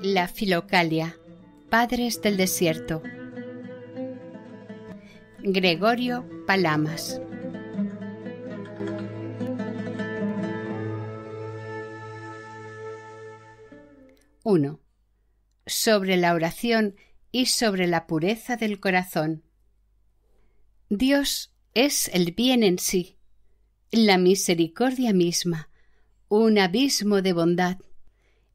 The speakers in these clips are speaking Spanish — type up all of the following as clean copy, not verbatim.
La Filocalia, Padres del Desierto. Gregorio Palamas. I. Sobre la oración y sobre la pureza del corazón. Dios es el bien en sí, la misericordia misma, un abismo de bondad,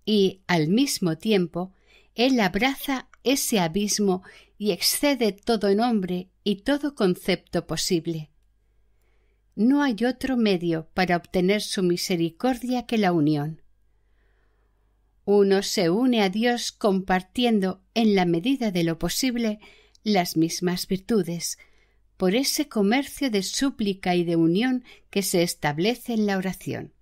y, al mismo tiempo, Él abraza ese abismo y excede todo nombre y todo concepto posible. No hay otro medio para obtener su misericordia que la unión. Uno se une a Dios compartiendo, en la medida de lo posible, las mismas virtudes, por ese comercio de súplica y de unión que se establece en la oración.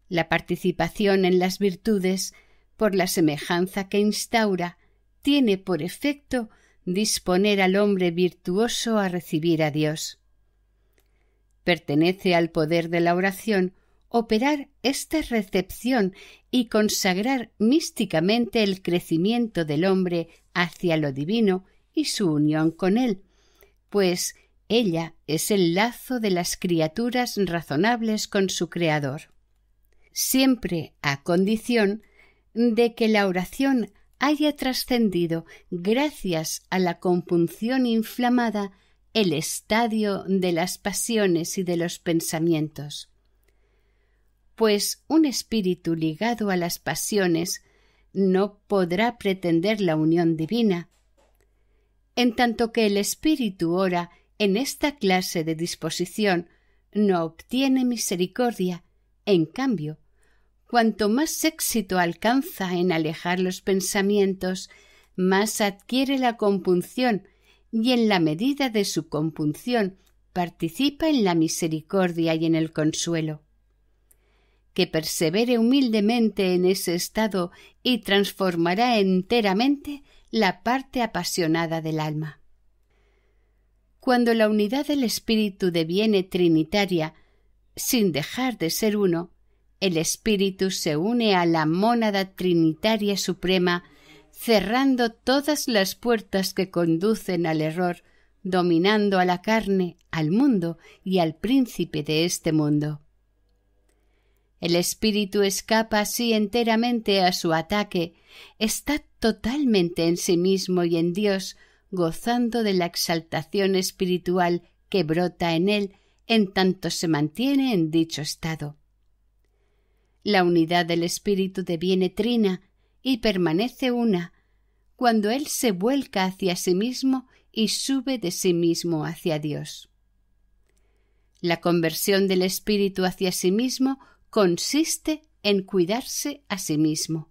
La participación en las virtudes, por la semejanza que instaura, tiene por efecto disponer al hombre virtuoso a recibir a Dios. Pertenece al poder de la oración operar esta recepción y consagrar místicamente el crecimiento del hombre hacia lo divino y su unión con él, pues ella es el lazo de las criaturas razonables con su Creador. Siempre a condición de que la oración haya trascendido, gracias a la compunción inflamada, el estadio de las pasiones y de los pensamientos. Pues un espíritu ligado a las pasiones no podrá pretender la unión divina. En tanto que el espíritu ora en esta clase de disposición, no obtiene misericordia. En cambio, cuanto más éxito alcanza en alejar los pensamientos, más adquiere la compunción, y en la medida de su compunción participa en la misericordia y en el consuelo. Que persevere humildemente en ese estado y transformará enteramente la parte apasionada del alma. Cuando la unidad del espíritu deviene trinitaria, sin dejar de ser uno, el espíritu se une a la mónada trinitaria suprema, cerrando todas las puertas que conducen al error, dominando a la carne, al mundo y al príncipe de este mundo. El espíritu escapa así enteramente a su ataque, está totalmente en sí mismo y en Dios, gozando de la exaltación espiritual que brota en él en tanto se mantiene en dicho estado. La unidad del espíritu deviene trina y permanece una, cuando él se vuelca hacia sí mismo y sube de sí mismo hacia Dios. La conversión del espíritu hacia sí mismo consiste en cuidarse a sí mismo.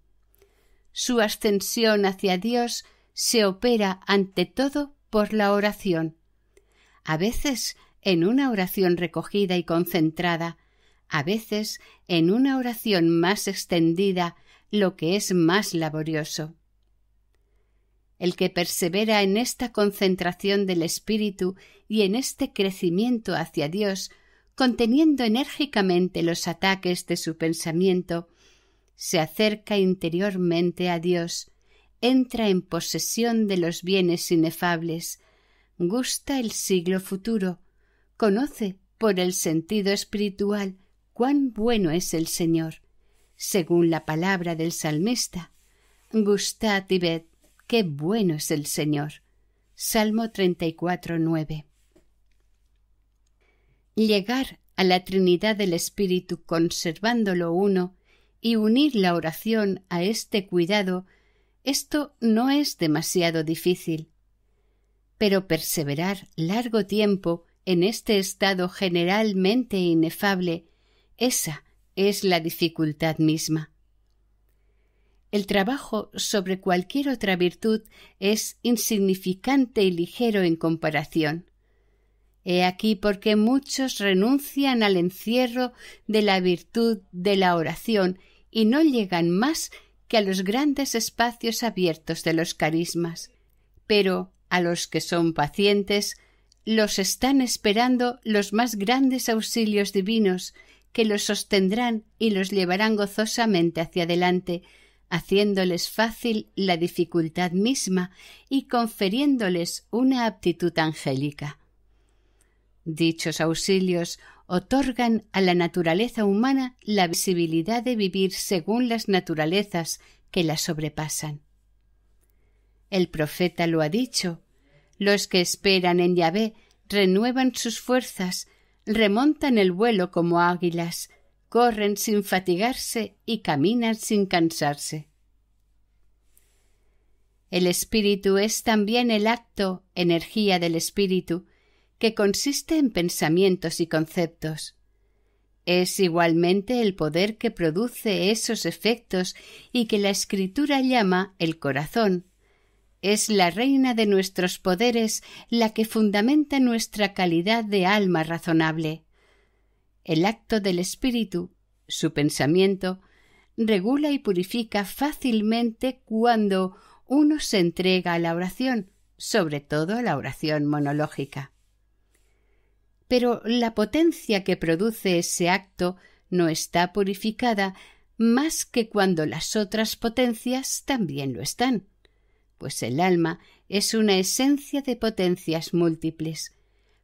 Su ascensión hacia Dios se opera ante todo por la oración, a veces en una oración recogida y concentrada, a veces en una oración más extendida, lo que es más laborioso. El que persevera en esta concentración del espíritu y en este crecimiento hacia Dios, conteniendo enérgicamente los ataques de su pensamiento, se acerca interiormente a Dios, entra en posesión de los bienes inefables, gusta el siglo futuro, conoce por el sentido espiritual cuán bueno es el Señor, según la palabra del salmista: «Gustad y ved, qué bueno es el Señor». Salmo 34:9. Llegar a la Trinidad del Espíritu conservándolo uno y unir la oración a este cuidado, esto no es demasiado difícil. Pero perseverar largo tiempo en este estado generalmente inefable, esa es la dificultad misma. El trabajo sobre cualquier otra virtud es insignificante y ligero en comparación. He aquí por qué muchos renuncian al encierro de la virtud de la oración y no llegan más que a los grandes espacios abiertos de los carismas. Pero a los que son pacientes los están esperando los más grandes auxilios divinos que los sostendrán y los llevarán gozosamente hacia adelante haciéndoles fácil la dificultad misma y confiriéndoles una aptitud angélica. Dichos auxilios otorgan a la naturaleza humana la visibilidad de vivir según las naturalezas que la sobrepasan. El profeta lo ha dicho: los que esperan en Yahvé renuevan sus fuerzas, remontan el vuelo como águilas, corren sin fatigarse y caminan sin cansarse. El espíritu es también el acto, energía del espíritu, que consiste en pensamientos y conceptos. Es igualmente el poder que produce esos efectos y que la Escritura llama el corazón. Es la reina de nuestros poderes, la que fundamenta nuestra calidad de alma razonable. El acto del espíritu, su pensamiento, regula y purifica fácilmente cuando uno se entrega a la oración, sobre todo a la oración monológica. Pero la potencia que produce ese acto no está purificada más que cuando las otras potencias también lo están, pues el alma es una esencia de potencias múltiples.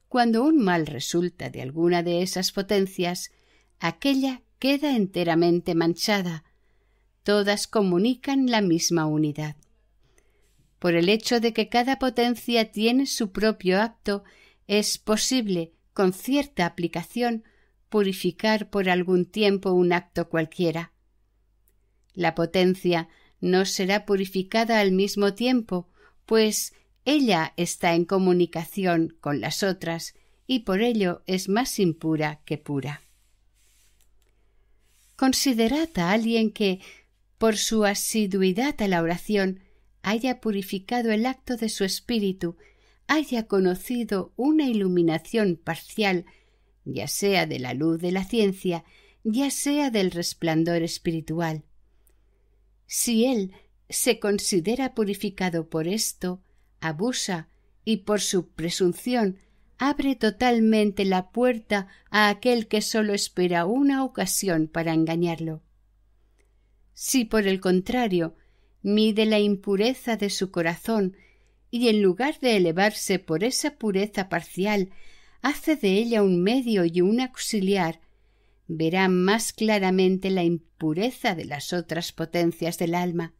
Cuando un mal resulta de alguna de esas potencias, aquella queda enteramente manchada. Todas comunican la misma unidad. Por el hecho de que cada potencia tiene su propio acto, es posible, con cierta aplicación, purificar por algún tiempo un acto cualquiera. La potencia no será purificada al mismo tiempo, pues ella está en comunicación con las otras y por ello es más impura que pura. Considerad a alguien que, por su asiduidad a la oración, haya purificado el acto de su espíritu, haya conocido una iluminación parcial, ya sea de la luz de la ciencia, ya sea del resplandor espiritual. Si él se considera purificado por esto, abusa y por su presunción abre totalmente la puerta a aquel que sólo espera una ocasión para engañarlo. Si por el contrario mide la impureza de su corazón y en lugar de elevarse por esa pureza parcial hace de ella un medio y un auxiliar, verá más claramente la impureza de las otras potencias del alma,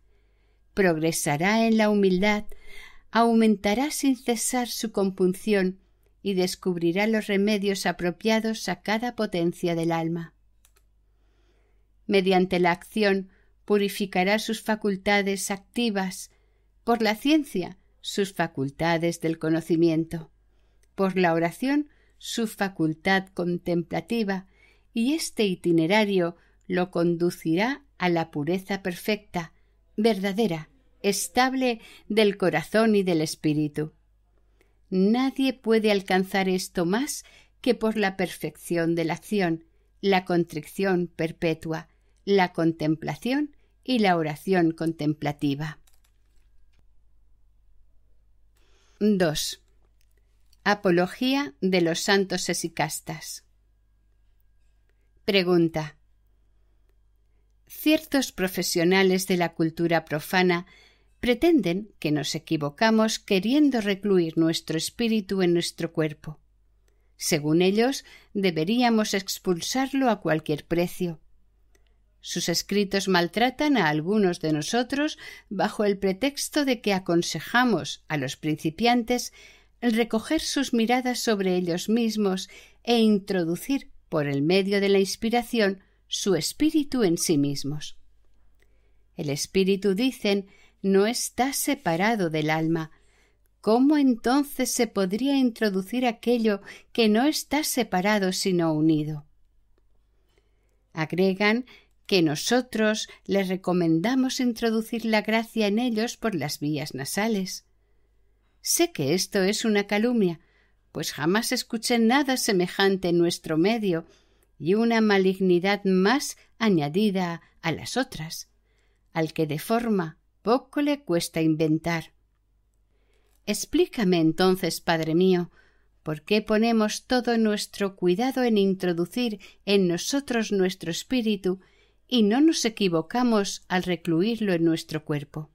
progresará en la humildad, aumentará sin cesar su compunción y descubrirá los remedios apropiados a cada potencia del alma. Mediante la acción purificará sus facultades activas, por la ciencia sus facultades del conocimiento, por la oración su facultad contemplativa, y este itinerario lo conducirá a la pureza perfecta, verdadera, estable del corazón y del espíritu. Nadie puede alcanzar esto más que por la perfección de la acción, la contrición perpetua, la contemplación y la oración contemplativa. 2. Apología de los santos esicastas. Pregunta. Ciertos profesionales de la cultura profana pretenden que nos equivocamos queriendo recluir nuestro espíritu en nuestro cuerpo. Según ellos, deberíamos expulsarlo a cualquier precio. Sus escritos maltratan a algunos de nosotros bajo el pretexto de que aconsejamos a los principiantes recoger sus miradas sobre ellos mismos e introducir, por el medio de la inspiración, su espíritu en sí mismos. El espíritu, dicen, no está separado del alma. ¿Cómo entonces se podría introducir aquello que no está separado sino unido? Agregan que nosotros les recomendamos introducir la gracia en ellos por las vías nasales. Sé que esto es una calumnia, pues jamás escuché nada semejante en nuestro medio y una malignidad más añadida a las otras, al que de forma poco le cuesta inventar. Explícame entonces, Padre mío, ¿por qué ponemos todo nuestro cuidado en introducir en nosotros nuestro espíritu y no nos equivocamos al recluirlo en nuestro cuerpo.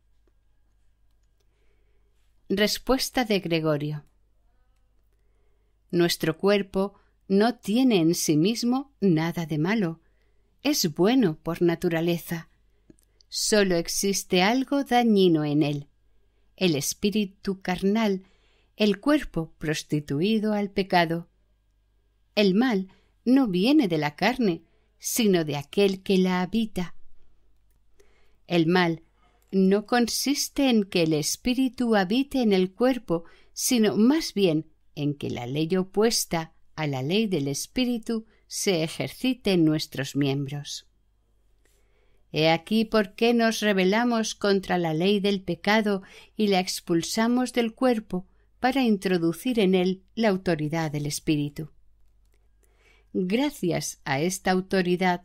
Respuesta de Gregorio. Nuestro cuerpo no tiene en sí mismo nada de malo, es bueno por naturaleza. Sólo existe algo dañino en él, el espíritu carnal, el cuerpo prostituido al pecado. El mal no viene de la carne, sino de aquel que la habita. El mal no consiste en que el espíritu habite en el cuerpo, sino más bien en que la ley opuesta a la ley del espíritu se ejercite en nuestros miembros. He aquí por qué nos rebelamos contra la ley del pecado y la expulsamos del cuerpo para introducir en él la autoridad del espíritu. Gracias a esta autoridad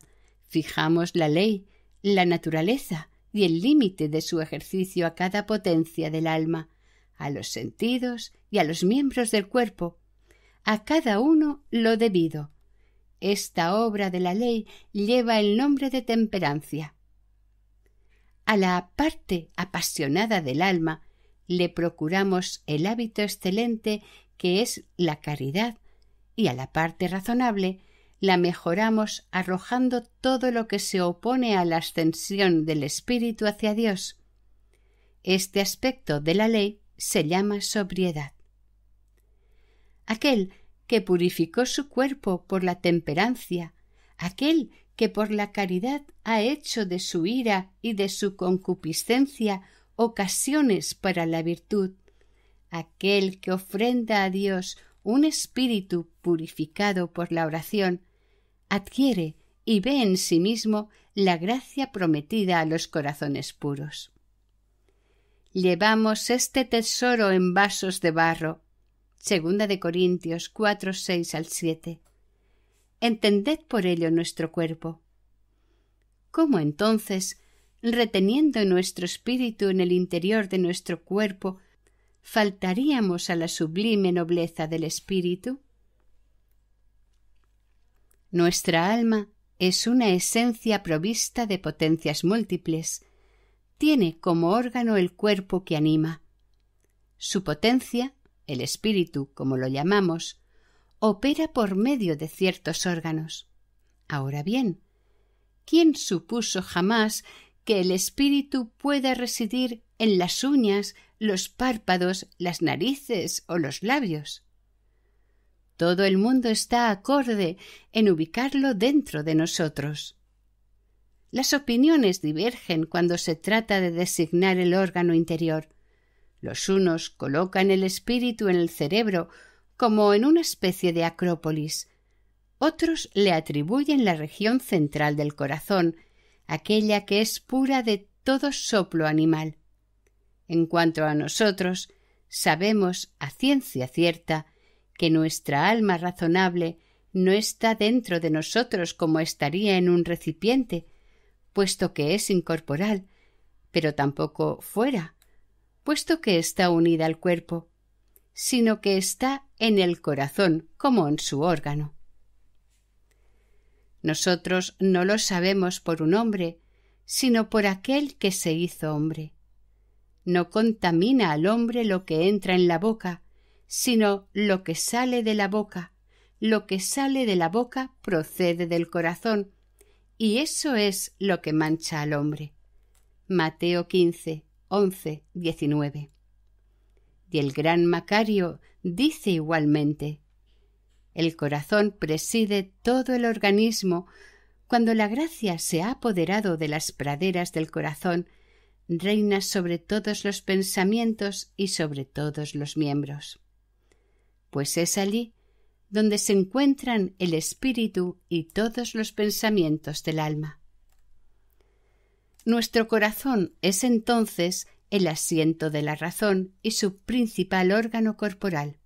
fijamos la ley, la naturaleza y el límite de su ejercicio a cada potencia del alma, a los sentidos y a los miembros del cuerpo, a cada uno lo debido. Esta obra de la ley lleva el nombre de temperancia. A la parte apasionada del alma le procuramos el hábito excelente que es la caridad, y a la parte razonable la mejoramos arrojando todo lo que se opone a la ascensión del espíritu hacia Dios. Este aspecto de la ley se llama sobriedad. Aquel que purificó su cuerpo por la temperancia, aquel que por la caridad ha hecho de su ira y de su concupiscencia ocasiones para la virtud, aquel que ofrenda a Dios un espíritu purificado por la oración, adquiere y ve en sí mismo la gracia prometida a los corazones puros. Llevamos este tesoro en vasos de barro. 2 de Corintios 4, 6 al 7. Entended por ello nuestro cuerpo. ¿Cómo entonces, reteniendo nuestro espíritu en el interior de nuestro cuerpo, faltaríamos a la sublime nobleza del espíritu? Nuestra alma es una esencia provista de potencias múltiples. Tiene como órgano el cuerpo que anima. Su potencia, el espíritu, como lo llamamos, opera por medio de ciertos órganos. Ahora bien, ¿quién supuso jamás que el espíritu pueda residir en las uñas, los párpados, las narices o los labios? Todo el mundo está acorde en ubicarlo dentro de nosotros. Las opiniones divergen cuando se trata de designar el órgano interior. Los unos colocan el espíritu en el cerebro como en una especie de acrópolis. Otros le atribuyen la región central del corazón, aquella que es pura de todo soplo animal. En cuanto a nosotros, sabemos a ciencia cierta que nuestra alma razonable no está dentro de nosotros como estaría en un recipiente, puesto que es incorporal, pero tampoco fuera, puesto que está unida al cuerpo, sino que está en el corazón como en su órgano. Nosotros no lo sabemos por un hombre, sino por aquel que se hizo hombre. No contamina al hombre lo que entra en la boca, sino lo que sale de la boca. Lo que sale de la boca procede del corazón, y eso es lo que mancha al hombre. Mateo 15, 11, 19. Y el gran Macario dice igualmente: el corazón preside todo el organismo. Cuando la gracia se ha apoderado de las praderas del corazón, reina sobre todos los pensamientos y sobre todos los miembros. Pues es allí donde se encuentran el espíritu y todos los pensamientos del alma. Nuestro corazón es entonces el asiento de la razón y su principal órgano corporal.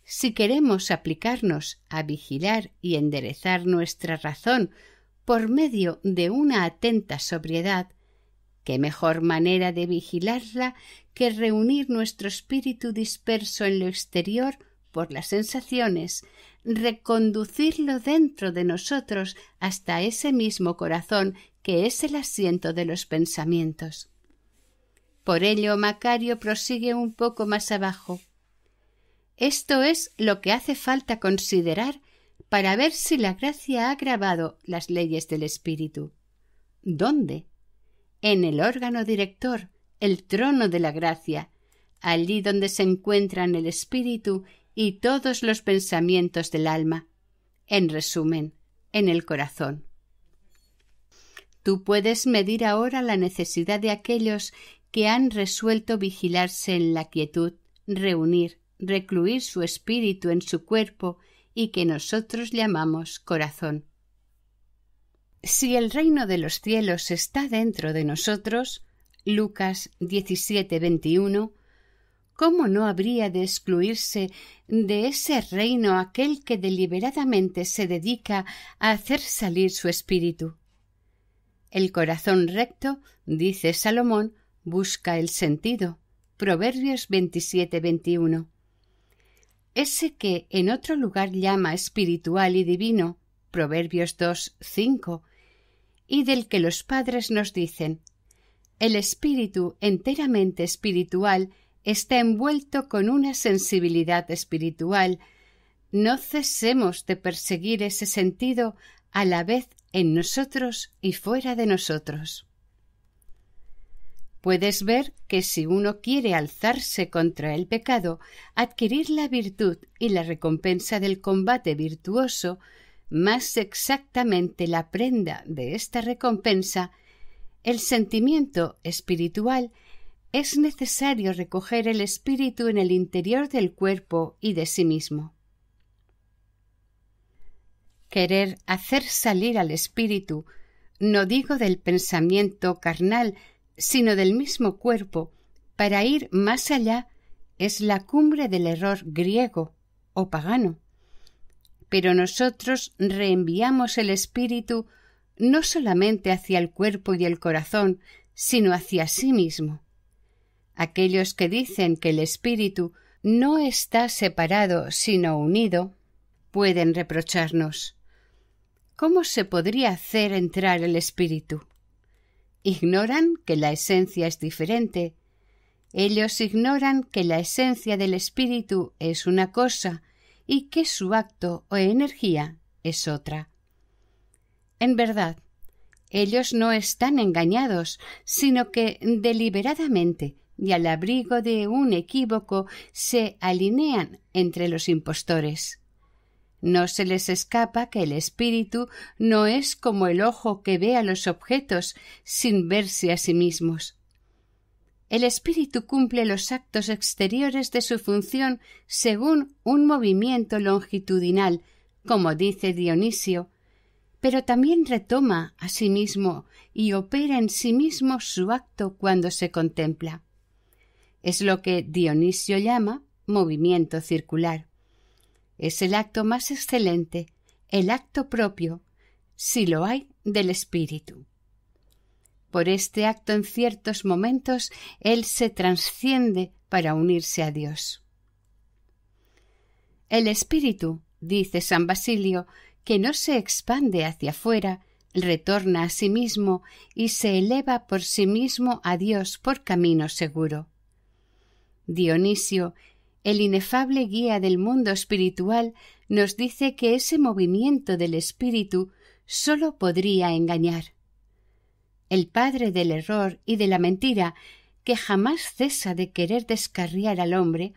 Si queremos aplicarnos a vigilar y enderezar nuestra razón por medio de una atenta sobriedad, ¿qué mejor manera de vigilarla que reunir nuestro espíritu disperso en lo exterior por las sensaciones, reconducirlo dentro de nosotros hasta ese mismo corazón que es el asiento de los pensamientos. Por ello, Macario prosigue un poco más abajo. Esto es lo que hace falta considerar para ver si la gracia ha grabado las leyes del espíritu. ¿Dónde? En el órgano director, el trono de la gracia, allí donde se encuentran el espíritu y todos los pensamientos del alma. En resumen, en el corazón. Tú puedes medir ahora la necesidad de aquellos que han resuelto vigilarse en la quietud, reunir, recluir su espíritu en su cuerpo y que nosotros llamamos corazón. Si el reino de los cielos está dentro de nosotros, Lucas 17:21, ¿cómo no habría de excluirse de ese reino aquel que deliberadamente se dedica a hacer salir su espíritu? El corazón recto, dice Salomón, busca el sentido. Proverbios 27:21. Ese que en otro lugar llama espiritual y divino, Proverbios 2:5, y del que los padres nos dicen: el espíritu enteramente espiritual está envuelto con una sensibilidad espiritual. No cesemos de perseguir ese sentido a la vez en nosotros y fuera de nosotros. Puedes ver que si uno quiere alzarse contra el pecado, adquirir la virtud y la recompensa del combate virtuoso, más exactamente la prenda de esta recompensa, el sentimiento espiritual, es necesario recoger el espíritu en el interior del cuerpo y de sí mismo. Querer hacer salir al espíritu, no digo del pensamiento carnal, sino del mismo cuerpo, para ir más allá, es la cumbre del error griego o pagano. Pero nosotros reenviamos el espíritu no solamente hacia el cuerpo y el corazón, sino hacia sí mismo. Aquellos que dicen que el espíritu no está separado sino unido, pueden reprocharnos: ¿cómo se podría hacer entrar el espíritu? Ignoran que la esencia es diferente. Ellos ignoran que la esencia del espíritu es una cosa y que su acto o energía es otra. En verdad, ellos no están engañados, sino que deliberadamente y al abrigo de un equívoco se alinean entre los impostores. No se les escapa que el espíritu no es como el ojo que ve a los objetos sin verse a sí mismos. El espíritu cumple los actos exteriores de su función según un movimiento longitudinal, como dice Dionisio, pero también retoma a sí mismo y opera en sí mismo su acto cuando se contempla. Es lo que Dionisio llama movimiento circular. Es el acto más excelente, el acto propio, si lo hay, del espíritu. Por este acto en ciertos momentos él se transciende para unirse a Dios. El espíritu, dice San Basilio, que no se expande hacia afuera, retorna a sí mismo y se eleva por sí mismo a Dios por camino seguro. Dionisio, el inefable guía del mundo espiritual, nos dice que ese movimiento del espíritu sólo podría engañar. El padre del error y de la mentira, que jamás cesa de querer descarriar al hombre,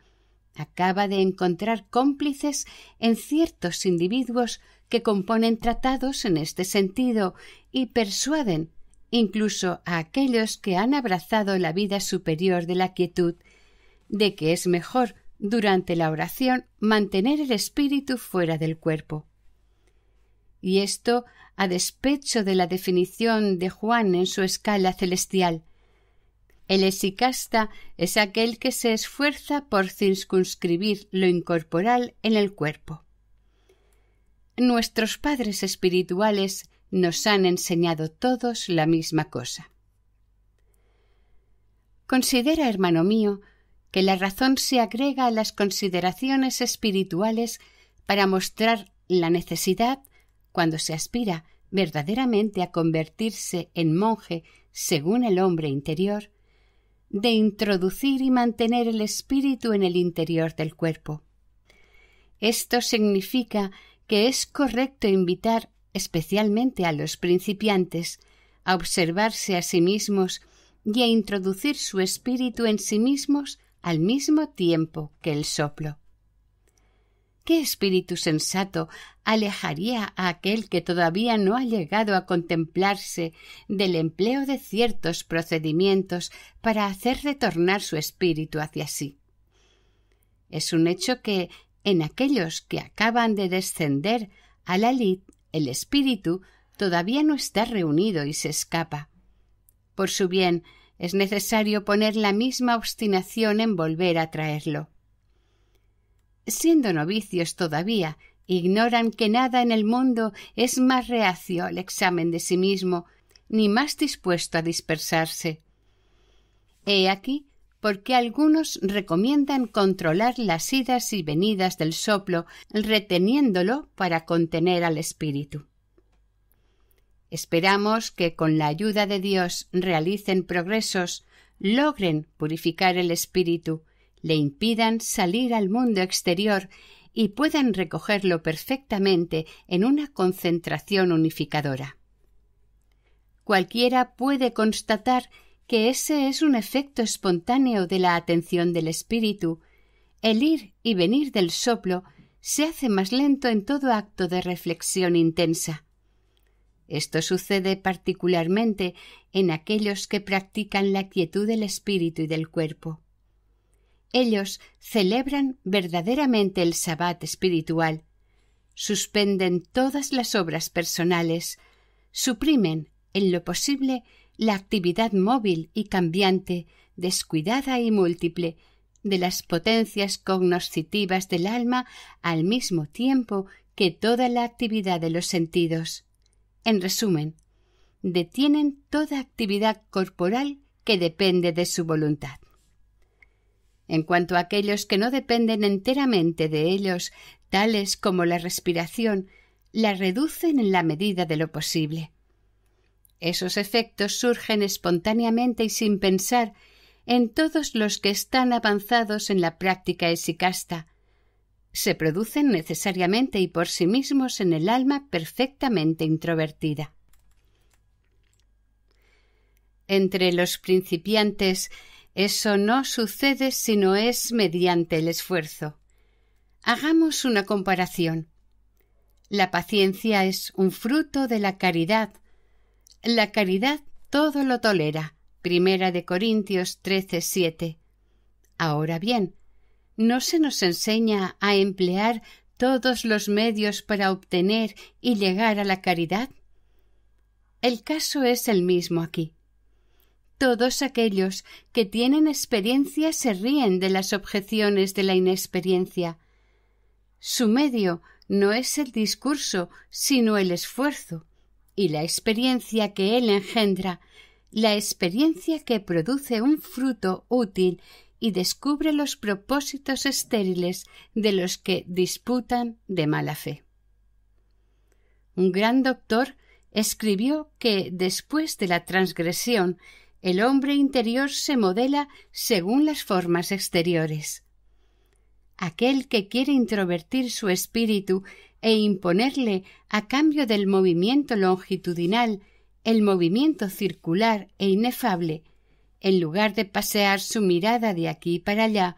acaba de encontrar cómplices en ciertos individuos que componen tratados en este sentido y persuaden incluso a aquellos que han abrazado la vida superior de la quietud de que es mejor durante la oración mantener el espíritu fuera del cuerpo. Y esto a despecho de la definición de Juan en su escala celestial. El esicasta es aquel que se esfuerza por circunscribir lo incorporal en el cuerpo. Nuestros padres espirituales nos han enseñado todos la misma cosa. Considera, hermano mío, que la razón se agrega a las consideraciones espirituales para mostrar la necesidad, cuando se aspira, verdaderamente a convertirse en monje según el hombre interior, de introducir y mantener el espíritu en el interior del cuerpo. Esto significa que es correcto invitar especialmente a los principiantes a observarse a sí mismos y a introducir su espíritu en sí mismos al mismo tiempo que el soplo. ¿Qué espíritu sensato alejaría a aquel que todavía no ha llegado a contemplarse del empleo de ciertos procedimientos para hacer retornar su espíritu hacia sí? Es un hecho que, en aquellos que acaban de descender a la lid, el espíritu todavía no está reunido y se escapa. Por su bien, es necesario poner la misma obstinación en volver a traerlo. Siendo novicios todavía, ignoran que nada en el mundo es más reacio al examen de sí mismo, ni más dispuesto a dispersarse. He aquí por qué algunos recomiendan controlar las idas y venidas del soplo, reteniéndolo para contener al espíritu. Esperamos que con la ayuda de Dios realicen progresos, logren purificar el espíritu, le impidan salir al mundo exterior y puedan recogerlo perfectamente en una concentración unificadora. Cualquiera puede constatar que ese es un efecto espontáneo de la atención del espíritu. El ir y venir del soplo se hace más lento en todo acto de reflexión intensa. Esto sucede particularmente en aquellos que practican la quietud del espíritu y del cuerpo. Ellos celebran verdaderamente el sabbat espiritual, suspenden todas las obras personales, suprimen, en lo posible, la actividad móvil y cambiante, descuidada y múltiple, de las potencias cognoscitivas del alma al mismo tiempo que toda la actividad de los sentidos. En resumen, detienen toda actividad corporal que depende de su voluntad. En cuanto a aquellos que no dependen enteramente de ellos, tales como la respiración, la reducen en la medida de lo posible. Esos efectos surgen espontáneamente y sin pensar en todos los que están avanzados en la práctica esicasta. Se producen necesariamente y por sí mismos en el alma perfectamente introvertida. Entre los principiantes eso no sucede si no es mediante el esfuerzo. Hagamos una comparación. La paciencia es un fruto de la caridad. La caridad todo lo tolera. 1 Corintios 13:7. Ahora bien, ¿no se nos enseña a emplear todos los medios para obtener y llegar a la caridad? El caso es el mismo aquí. Todos aquellos que tienen experiencia se ríen de las objeciones de la inexperiencia. Su medio no es el discurso, sino el esfuerzo, y la experiencia que él engendra, la experiencia que produce un fruto útil y descubre los propósitos estériles de los que disputan de mala fe. Un gran doctor escribió que después de la transgresión el hombre interior se modela según las formas exteriores. Aquel que quiere introvertir su espíritu e imponerle, a cambio del movimiento longitudinal, el movimiento circular e inefable, en lugar de pasear su mirada de aquí para allá,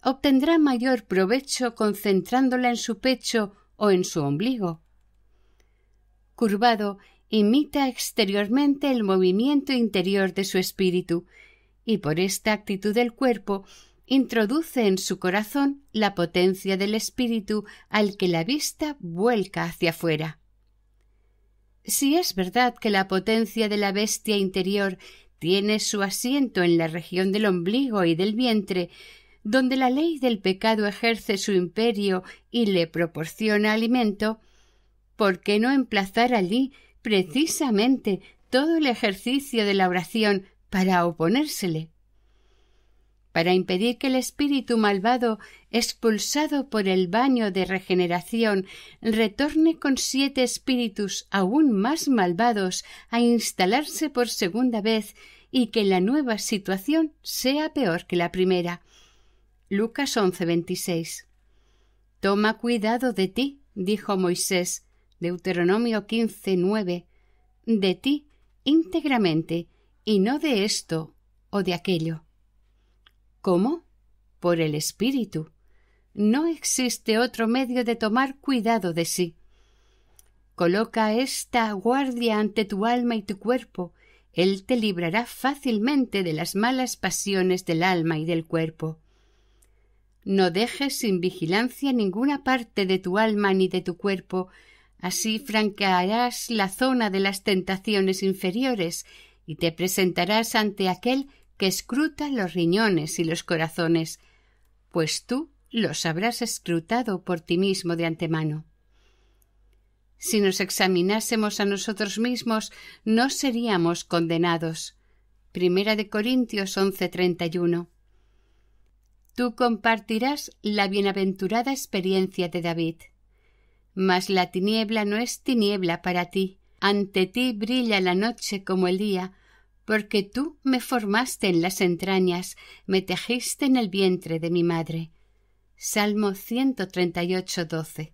obtendrá mayor provecho concentrándola en su pecho o en su ombligo. Curvado, imita exteriormente el movimiento interior de su espíritu, y por esta actitud del cuerpo introduce en su corazón la potencia del espíritu al que la vista vuelca hacia afuera. Si es verdad que la potencia de la bestia interior tiene su asiento en la región del ombligo y del vientre, donde la ley del pecado ejerce su imperio y le proporciona alimento, ¿por qué no emplazar allí precisamente todo el ejercicio de la oración para oponérsele? para impedir que el espíritu malvado, expulsado por el baño de regeneración, retorne con 7 espíritus aún más malvados a instalarse por segunda vez y que la nueva situación sea peor que la primera. Lucas 11:26. Toma cuidado de ti, dijo Moisés, Deuteronomio 15:9, de ti íntegramente, y no de esto o de aquello. ¿Cómo? Por el espíritu. No existe otro medio de tomar cuidado de sí. Coloca esta guardia ante tu alma y tu cuerpo. Él te librará fácilmente de las malas pasiones del alma y del cuerpo. No dejes sin vigilancia ninguna parte de tu alma ni de tu cuerpo, así franquearás la zona de las tentaciones inferiores y te presentarás ante aquel que escruta los riñones y los corazones, pues tú los habrás escrutado por ti mismo de antemano. Si nos examinásemos a nosotros mismos, no seríamos condenados. 1 Corintios 11:31. Tú compartirás la bienaventurada experiencia de David. Mas la tiniebla no es tiniebla para ti. Ante ti brilla la noche como el día, porque tú me formaste en las entrañas, me tejiste en el vientre de mi madre. Salmo 138:12.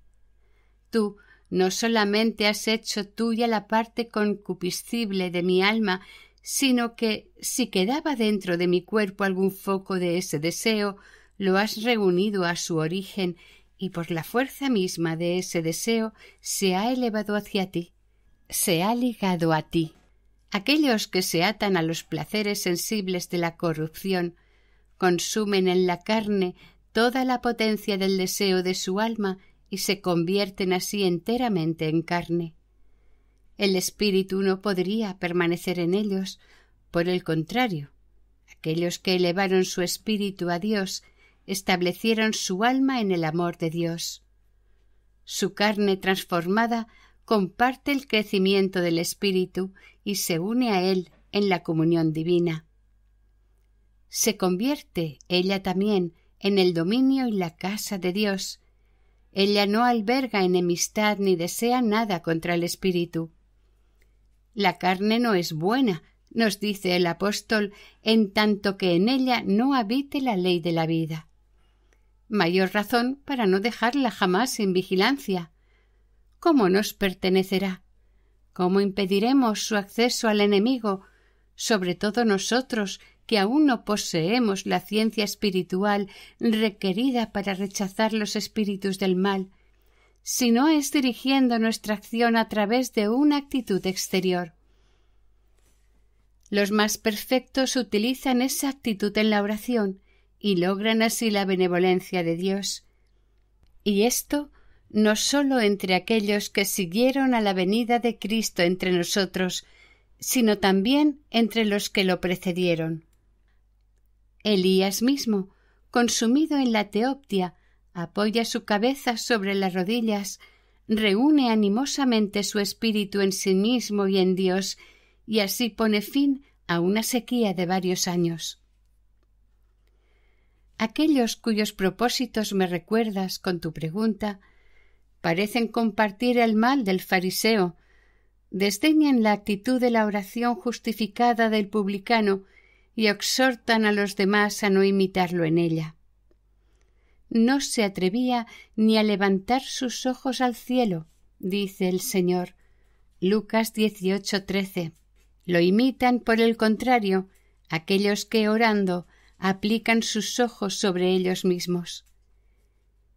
Tú no solamente has hecho tuya la parte concupiscible de mi alma, sino que, si quedaba dentro de mi cuerpo algún foco de ese deseo, lo has reunido a su origen y por la fuerza misma de ese deseo se ha elevado hacia ti, se ha ligado a ti. Aquellos que se atan a los placeres sensibles de la corrupción consumen en la carne toda la potencia del deseo de su alma y se convierten así enteramente en carne. El espíritu no podría permanecer en ellos. Por el contrario, aquellos que elevaron su espíritu a Dios establecieron su alma en el amor de Dios. Su carne transformada comparte el crecimiento del espíritu y se une a él en la comunión divina. Se convierte ella también en el dominio y la casa de Dios. Ella no alberga enemistad ni desea nada contra el espíritu. La carne no es buena, nos dice el apóstol, en tanto que en ella no habite la ley de la vida. Mayor razón para no dejarla jamás sin vigilancia. ¿Cómo nos pertenecerá? ¿Cómo impediremos su acceso al enemigo, sobre todo nosotros que aún no poseemos la ciencia espiritual requerida para rechazar los espíritus del mal, si no es dirigiendo nuestra acción a través de una actitud exterior? Los más perfectos utilizan esa actitud en la oración y logran así la benevolencia de Dios. Y esto no sólo entre aquellos que siguieron a la venida de Cristo entre nosotros, sino también entre los que lo precedieron. Elías mismo, consumido en la teoptia, apoya su cabeza sobre las rodillas, reúne animosamente su espíritu en sí mismo y en Dios, y así pone fin a una sequía de varios años. Aquellos cuyos propósitos me recuerdas con tu pregunta parecen compartir el mal del fariseo, desdeñan la actitud de la oración justificada del publicano y exhortan a los demás a no imitarlo en ella. No se atrevía ni a levantar sus ojos al cielo, dice el Señor. Lucas 18:13. Lo imitan, por el contrario, aquellos que, orando, aplican sus ojos sobre ellos mismos.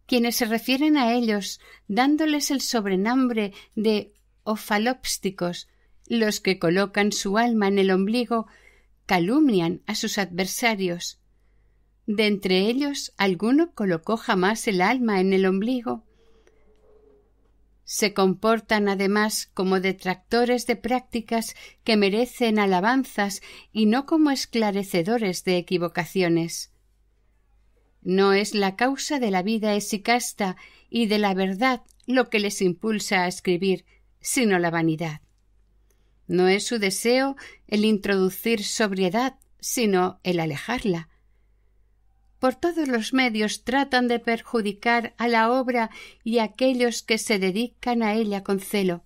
Quienes se refieren a ellos, dándoles el sobrenombre de ofalópsticos, los que colocan su alma en el ombligo, calumnian a sus adversarios. De entre ellos, ¿alguno colocó jamás el alma en el ombligo? Se comportan además como detractores de prácticas que merecen alabanzas y no como esclarecedores de equivocaciones. No es la causa de la vida exicasta y de la verdad lo que les impulsa a escribir, sino la vanidad. No es su deseo el introducir sobriedad, sino el alejarla. por todos los medios tratan de perjudicar a la obra y a aquellos que se dedican a ella con celo.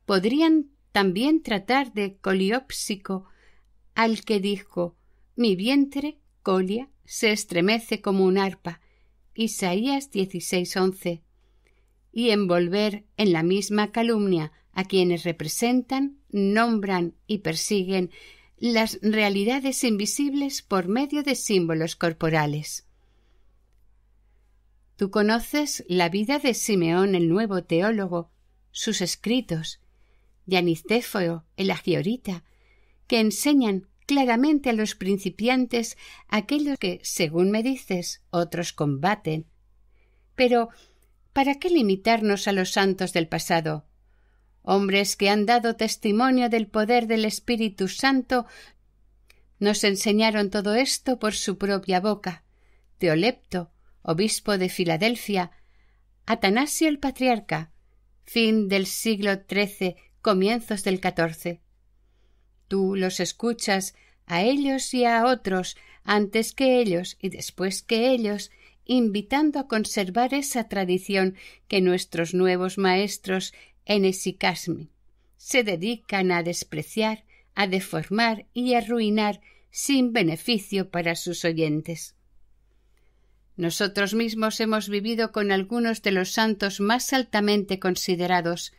Podrían también tratar de Coliópsico, al que dijo: «Mi vientre, Colia, se estremece como un arpa», Isaías 16:11, y envolver en la misma calumnia a quienes representan, nombran y persiguen las realidades invisibles por medio de símbolos corporales. Tú conoces la vida de Simeón el Nuevo Teólogo, sus escritos, y a Nicéforo el Agiorita, que enseñan claramente a los principiantes aquellos que, según me dices, otros combaten. Pero, ¿para qué limitarnos a los santos del pasado? Hombres que han dado testimonio del poder del Espíritu Santo nos enseñaron todo esto por su propia boca. Teolepto, obispo de Filadelfia; Atanasio el patriarca, fin del siglo XIII, comienzos del XIV. Tú los escuchas a ellos y a otros, antes que ellos y después que ellos, invitando a conservar esa tradición que nuestros nuevos maestros en Esicasmi se dedican a despreciar, a deformar y a arruinar sin beneficio para sus oyentes. Nosotros mismos hemos vivido con algunos de los santos más altamente considerados.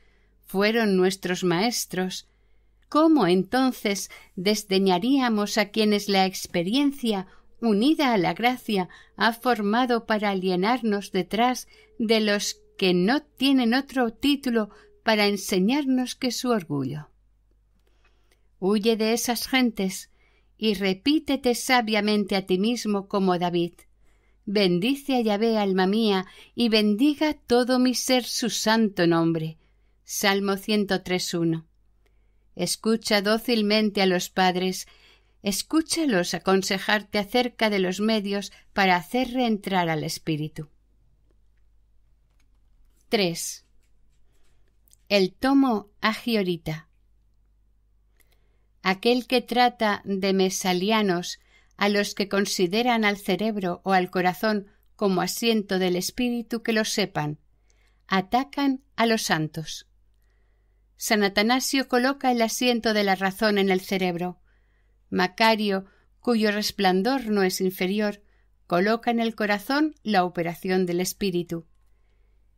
Fueron nuestros maestros. ¿Cómo entonces desdeñaríamos a quienes la experiencia, unida a la gracia, ha formado para alienarnos detrás de los que no tienen otro título para enseñarnos que su orgullo? Huye de esas gentes y repítete sabiamente a ti mismo como David: «Bendice a Yahvé, alma mía, y bendiga todo mi ser su santo nombre». Salmo 103:1. Escucha dócilmente a los padres, escúchalos aconsejarte acerca de los medios para hacer reentrar al espíritu. 3. El tomo Agiorita. Aquel que trata de mesalianos a los que consideran al cerebro o al corazón como asiento del espíritu, que lo sepan, atacan a los santos. San Atanasio coloca el asiento de la razón en el cerebro. Macario, cuyo resplandor no es inferior, coloca en el corazón la operación del espíritu.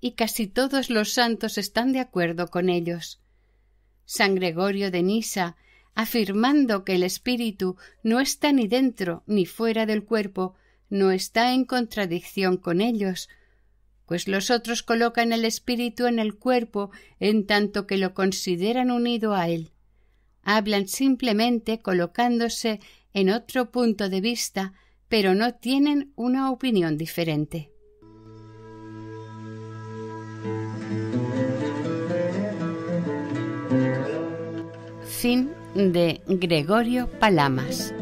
Y casi todos los santos están de acuerdo con ellos. San Gregorio de Nisa, afirmando que el espíritu no está ni dentro ni fuera del cuerpo, no está en contradicción con ellos, pues los otros colocan el espíritu en el cuerpo en tanto que lo consideran unido a él. Hablan simplemente colocándose en otro punto de vista, pero no tienen una opinión diferente. Fin de Gregorio Palamas.